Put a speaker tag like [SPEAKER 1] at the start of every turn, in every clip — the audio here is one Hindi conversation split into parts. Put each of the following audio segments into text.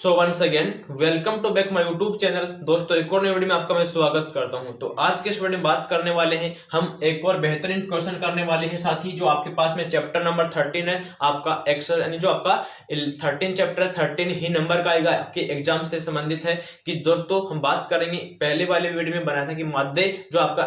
[SPEAKER 1] So once again welcome to back my YouTube channel. दोस्तों एक और नई वीडियो में आपका मैं स्वागत करता हूं। तो आज के इस वीडियो में बात करने वाले हैं हम एक और बेहतरीन क्वेश्चन करने वाले हैं। साथ ही जो आपके पास में चैप्टर नंबर 13 है आपका एक्सेल, यानी जो आपका 13 चैप्टर 13 ही नंबर का आएगा, आपके एग्जाम से संबंधित है। कि दोस्तों हम बात करेंगे, पहले वाले वीडियो में बनाया था कि माध्य जो आपका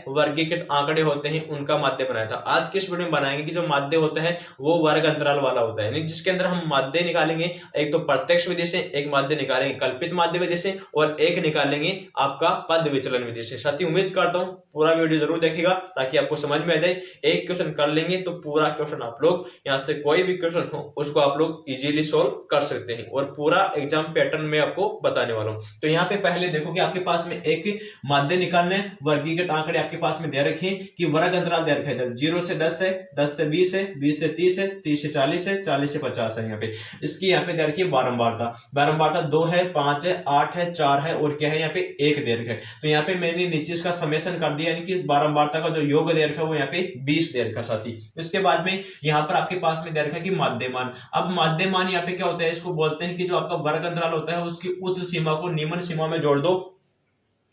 [SPEAKER 1] अवर्गीकृत आंकड़े होते हैं उनका माध्य बनाया था। आज के इस वीडियो में बनाएंगे कि जो माध्य होता है वो वर्ग अंतराल वाला होता है, जिसके अंदर हम माध्य निकालेंगे। एक तो प्रत्यक्ष विधि से, एक माध्य निकालेंगे कल्पित माध्य विधि से, और एक निकालेंगे आपका पद विचलन विधि से। साथ ही उम्मीद करता हूं पूरा वीडियो जरूर देखिएगा ताकि आपको समझ में आ जाए। एक क्वेश्चन कर लेंगे तो पूरा क्वेश्चन आप लोग यहां से कोई भी क्वेश्चन हो उसको आप लोग इजीली सोल्व कर सकते हैं, और पूरा एग्जाम पैटर्न में आपको बताने वाला हूं। तो यहाँ पे पहले देखो कि आपके पास में एक माध्य निकालने, वर्गीकृत आंकड़े आपके पास में दे रखे कि वर्ग अंतराल दे रखा है 0 से 10 है, 10 से 20 है, 20 से 30 है, 30 से 40 है, 40 से 50 है। यहाँ पे इसकी यहाँ पे दे रखी है बारंबारता। बारंबारता 2 है, 5 है, 8 है, 4 है, और क्या है यहाँ पे 1 दे रखा है। तो यहाँ पे मैंने नीचे इसका समेशन कर दिया, यानी कि बारंबारता का जो योग दे रखा है वो यहाँ पे 20 दे रखा। साथी इसके बाद में यहाँ पर आपके पास में दे रखा है कि माध्यमान। अब माध्यमान यहाँ पे क्या होता है, इसको बोलते हैं कि जो आपका वर्ग अंतराल होता है उसकी उच्च सीमा को निम्न सीमा में जोड़ दो।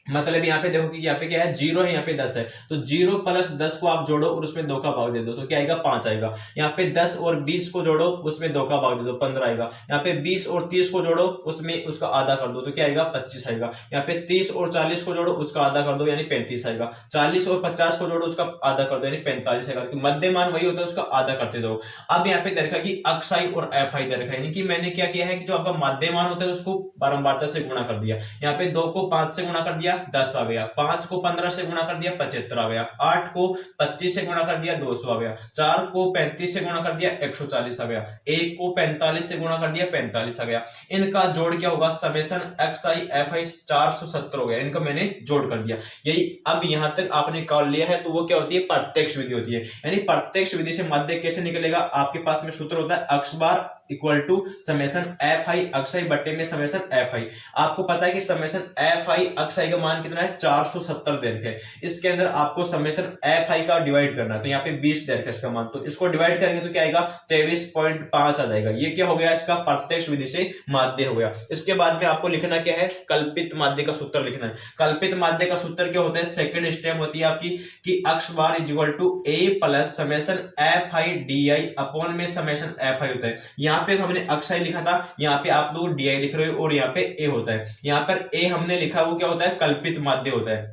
[SPEAKER 1] मतलब यहाँ पे देखो कि यहाँ पे क्या है, 0 है, यहाँ पे 10 है, तो 0 प्लस 10 को आप जोड़ो और उसमें 2 का भाग दे दो तो क्या आएगा, 5 आएगा। यहाँ पे 10 और 20 को जोड़ो, उसमें 2 का भाग दे दो, 15 आएगा। यहाँ पे 20 और 30 को जोड़ो, उसमें उसका आधा कर दो तो क्या आएगा, 25 आएगा। यहाँ पे 30 और 40 को जोड़ो, उसका आधा कर दो यानी 35 आएगा। 40 और 50 को जोड़ो, उसका आधा कर दो यानी 45 आएगा। मध्यमान वही होता है, उसका आधा करते दो। अब यहाँ पे देखा कि अक्षाई और एफआई दे रखा है, यानी कि मैंने क्या किया है कि जो आपका माध्यमान होता है उसको बारंबारता से गुणा कर दिया। यहाँ पे 2 को 5 से गुणा कर दिया, 10 आ गया। 5 को 15 से गुणा कर दिया, 75 आ गया। 8 को 25 से गुणा कर दिया, 200 आ गया। 4 को 35 से गुणा कर दिया, 140 आ गया। 1 को 45 से गुणा कर दिया, 45 आ गया। इनका जोड़ क्या होगा, समेशन एक्सआई एफआई 470 हो गया। इनका मैंने जोड़ कर दिया। यही अब यहां तक आपने कर लिया है, तो वो क्या होती है, प्रत्यक्ष विधि होती है। यानी प्रत्यक्ष विधि से माध्य कैसे निकलेगा, आपके पास में सूत्र होता है x bar equal to summation f i अक्षय बट्टे में समेशन एफ आई। आपको पता है कि समेशन एफ आई अक्षय का मान कितना है, 470 दे रखा है। इसके अंदर आपको समेशन एफ आई का डिवाइड करना है, तो यहाँ पे 20 दे रखा है इसका मान, तो इसको डिवाइड करेंगे तो क्या आएगा, 23.5 आ जाएगा। ये क्या हो गया, इसका प्रत्यक्ष विधि से माध्य हो गया। इसके बाद में आपको लिखना क्या है, कल्पित माध्य का सूत्र लिखना है। कल्पित माध्य का सूत्र क्या होता है, सेकंड स्टेप होती है आपकी कि x bar is equal to a plus summation f i d i upon में समेशन एफ आई होता है। यहाँ पे तो हमने अक्षय लिखा था, यहाँ पे आप लोग डी आई लिख रहे हो, और यहाँ पे ए होता है। यहाँ पर ए हमने लिखा वो क्या होता है, कल्पित माध्य होता है।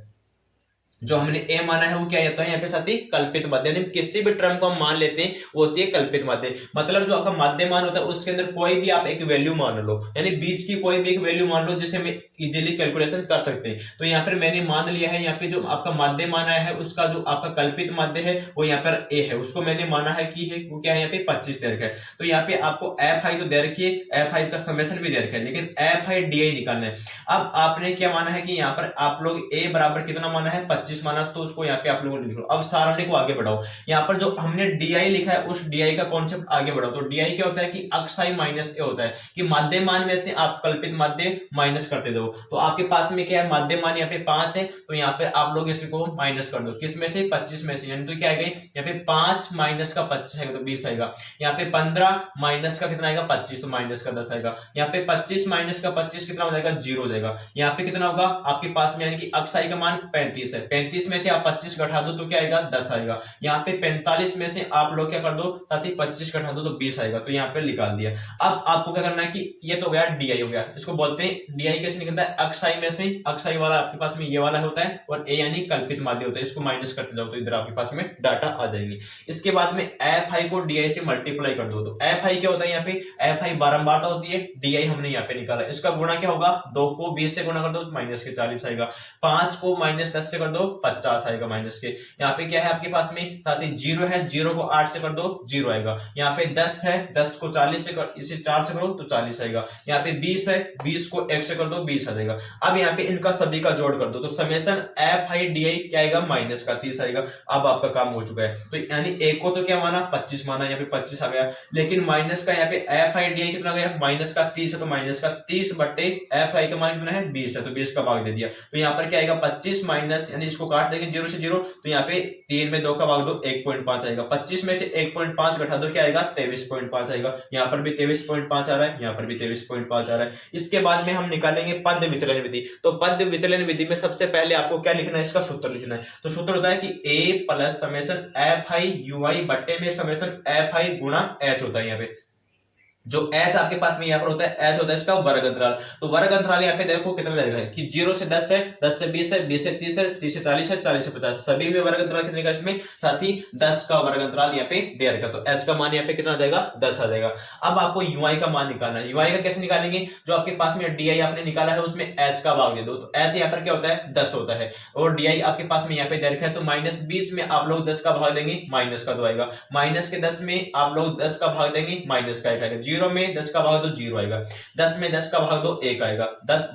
[SPEAKER 1] जो हमने ए माना है वो क्या होता है यहाँ पे साथी, कल्पित माध्य। यानी किसी भी टर्म को हम मान लेते हैं वो होती है कल्पित माध्य। मतलब जो आपका माध्य मान होता है उसके अंदर कोई भी आप एक वैल्यू मान लो, यानी बीच की कोई भी एक वैल्यू मान लो जिसे हम इजीली कैलकुलेशन कर सकते हैं। तो यहाँ पर मैंने मान लिया है, यहाँ पे जो आपका माध्य माना है उसका जो आपका कल्पित माध्य है वो यहाँ पर ए है, उसको मैंने माना है कि है वो क्या है, यहाँ पे 25 दे रखा है। तो यहाँ पे आपको एफ आई तो दे रखी है, एफ आई का समेशन भी दे रखा है, लेकिन एफ आई डी आई निकालना है। अब आपने क्या माना है कि यहाँ पर आप लोग ए बराबर कितना माना है, 25 माना, तो उसको यहाँ पे आप लोगों ने लिख लो। अब सारणी को आगे बढ़ाओ, यहाँ पर जो हमने डी लिखा है उस डी का कॉन्सेप्ट आगे बढ़ाओ। तो डी क्या होता है कि अक्षय माइनस ए होता है, कि माध्यमान में से आप कल्पित माध्य माइनस करते दो। तो आपके पास में क्या है, माध्यमान यहाँ पे 5 है, तो यहाँ पे आप लोग इसको माइनस कर दो, किस में से, 25 में से। यानी तो क्या आएगा, यहाँ पे 5 माइनस का 25 आएगा तो 20 आएगा। यहाँ पे 15 माइनस का कितना आएगा, 25, तो माइनस का 10 आएगा। यहाँ पे 25 माइनस का 25 कितना हो जाएगा, 0 हो जाएगा। यहाँ पे कितना होगा आपके पास में, यानी कि अक्षय का मान 35 है, 35 में से आप 25 घटा दो तो क्या आएगा, 10 आएगा। यहाँ पे 45 में से आप लोग क्या कर दो, साथ ही 25 घटा दो तो 20 आएगा। तो यहाँ पे निकाल दिया। अब आपको क्या करना है कि ये तो हो गया डी हो गया, इसको बोलते हैं डी कैसे निकलता है, अक्षय में से, अक्षय वाला आपके पास में ये वाला होता है, और ए यानी कल्पित माध्य होता है। इसको माइनस करते जाओ तो इधर आपके पास में डाटा आ जाएगी। इसके बाद में एफ आई को डी से मल्टीप्लाई कर दो, तो एफ आई क्या होता है, यहाँ पे एफ आई बारंबारता होती है, डी हमने यहाँ पे निकाला। इसका गुणा क्या होगा, 2 को 20 से गुणा कर दो तो माइनस के 40 आएगा। 5 को माइनस 10 से कर दो 50 आएगा माइनस के। यहाँ पे क्या है आपके पास में, साथ ही 0 है, 0 को 8 से कर दो 0 आएगा। यहाँ पे 10 है, 10 को 40 से कर, इसे 4 से करो तो 40 आएगा। यहाँ पे 20 है, 20 को 1 से कर दो 20 आ जाएगा। अब यहाँ पे इनका सभी का जोड़ कर दो, तो समेशन एफ आई डी आई क्या आएगा, माइनस का 30 आएगा। अब आपका काम हो चुका है। तो यानी एक को तो क्या माना, 25 माना, यहाँ पे 25 आ गया, लेकिन माइनस का यहाँ पे एफ आई डी आई कितना गया, माइनस का 30 है, तो माइनस का 30 बट्टे एफ आई का मान कितना है, 20 है, तो 20 का भाग दे दिया। तो यहाँ पर क्या आएगा, 25 माइनस, यानी इसको को काट देंगे 0 से 0, तो यहाँ पे 3 में 2 का भाग दो 1.5 आएगा। 25 में से 1.5 घटा दो क्या आएगा 23.5 आएगा। यहाँ पर भी 23.5 आ रहा है, यहाँ पर भी 23.5 आ रहा है। इसके बाद में हम निकालेंगे पद विचलन विधि। तो पद विचलन विधि में सबसे पहले आपको क्या लिखना है, इसका सूत्र लिखना है। तो सूत्र होता है कि a plus summation f i u i बट्टे में समेसन एफ आई गुणा एच होता है। यहाँ पे जो h आपके पास में यहाँ पर होता है h होता है इसका वर्ग अंतराल। तो वर्ग अंतराल यहाँ पे देखो कितना दे रखा है कि 0 से 10 है, 10 से 20 है, 20 से 30 है, 30 से 40 है, 40 से 50, सभी में वर्ग अंतराल कितने का इसमें, साथ ही 10 का वर्ग अंतराल यहाँ पे दे रखा। तो h का मान यहाँ पे कितना आ जाएगा 10 आ जाएगा। अब आपको ui का मान निकालना है। ui का कैसे निकालेंगे, जो आपके पास में di आपने निकाला है उसमें h का भाग दे दो। तो h यहाँ पर क्या होता है 10 होता है और di आपके पास में यहाँ पे दे रखा है। तो -20 में आप लोग 10 का भाग देंगे, माइनस का 2 आएगा। माइनस के 10 में आप लोग 10 का भाग देंगे, माइनस का 1 आएगा। 0 में 10 का भाग दो 0 आएगा। 10 में 10 का भाग दो 1 आएगा।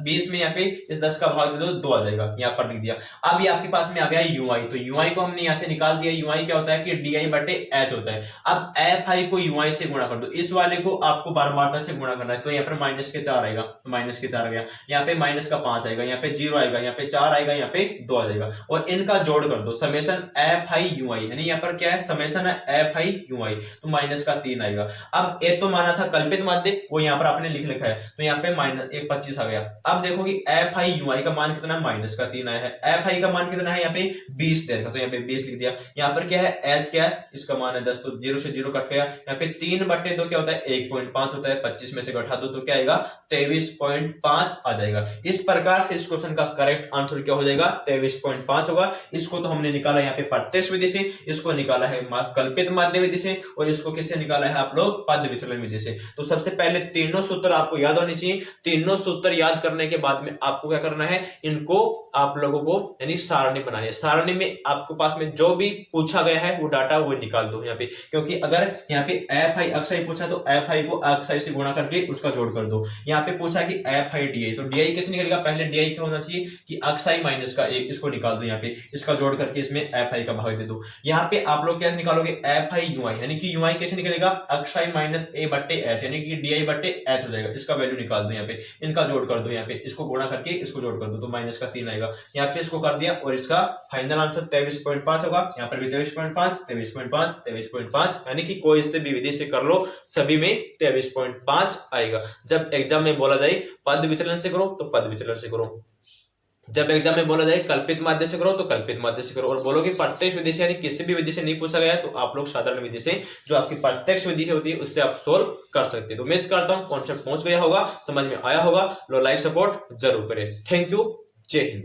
[SPEAKER 1] 20 में यहाँ पे इस 10 का भाग दे दो 2 आ जाएगा। यहाँ पर लिख दिया। अब ये आपके पास में आ गया ui। तो ui को हमने यहाँ से निकाल दिया। ui क्या होता है कि di बटे h होता है। अब fi को ui से गुणा कर दो। इस वाले को आपको बार से गुणा करना है। तो यहाँ पर माइनस के 4 आएगा, तो माइनस के 4 आ गया। यहाँ पे माइनस का 5 आएगा, यहाँ पे 0 आएगा, यहाँ पे 4 आएगा, यहाँ पे 2 आ जाएगा। और इनका जोड़ कर दो समेसन fi ui, यानी यहाँ पर क्या है समेसन है fi ui, तो माइनस का 3 आएगा। अब एक तो माना था कल्पित माध्य, वो यहाँ पर आपने लिख लिखा है। तो यहाँ पे -125 आ गया। अब देखो कि एफ आई ui का मान कितना है, -3 आया है। एफ आई का मान कितना है यहाँ पे 20 दे रखा, तो यहाँ पे 20 लिख दिया। यहाँ पर क्या है एच क्या है, इसका मान है 10, तो 0 से 0 कट गया। यहाँ पे 3 बटे 2 क्या होता है 1.5 होता है। 25 में से घटा दो तो क्या आएगा 23.5 आ जाएगा। इस प्रकार से इस क्वेश्चन का करेक्ट आंसर क्या हो जाएगा 23.5 होगा। इसको तो हमने निकाला यहाँ पे प्रत्यक्ष विधि से, इसको निकाला है कल्पित माध्य विधि से, और इसको किससे निकाला है आप लोग पद विचलन विधि से। तो सबसे पहले तीनों सूत्र आपको याद होने चाहिए। तीनों सूत्र याद करने के बाद में आपको क्या करना है, इनको आप लोगों को यानी सारणी बनानी है। सारणी में आपके पास में जो भी पूछा गया है वो डाटा वो निकाल दो यहाँ पे, क्योंकि अगर यहाँ पे एफ आई अक्साई पूछा तो एफ आई को अक्साई से गुणा करके उसका जोड़ कर दो। यहाँ पे पूछा कि एफ आई डी आई, तो डी आई कैसे निकलेगा, पहले डी आई क्या होना चाहिए कि अक्साई माइनस का 1, इसको निकाल दो। यहाँ पे इसका जोड़ करके इसमें एफ आई का भाग दे दो। यहाँ पे आप लोग क्या निकालोगे एफ आई यू आई, यानी कि यू आई कैसे निकलेगा अक्साई माइनस ए बट्टे एच, यानी कि डी आई बट्टे एच हो जाएगा। इसका वैल्यू निकाल दो। यहाँ पे इनका जोड़ कर दो, यहाँ पे इसको गुणा करके इसको जोड़ कर दो, तो माइनस का 3 आएगा। यहाँ पे इसको कर दिया और इसका फाइनल आंसर 23.5 होगा। यहाँ पर भी 23.5, 23.5, 23.5, यानी कि कोई इससे भी विधि से कर लो, सभी में 23.5 आएगा। जब एग्जाम में बोला जाए पद विचलन से करो तो पद विचलन से करो, जब एग्जाम में बोला जाए कल्पित माध्य से करो तो कल्पित माध्य से करो, और बोलोगे प्रत्यक्ष विधि से यानी किसी भी विधि से नहीं पूछा गया है तो आप लोग साधारण विधि से जो आपकी प्रत्यक्ष विधि होती है उससे आप सोल्व कर सकते हैं। तो उम्मीद करता हूं कॉन्सेप्ट पहुंच गया होगा, समझ में आया होगा। लो लाइक सपोर्ट जरूर करें। थैंक यू, जय हिंद।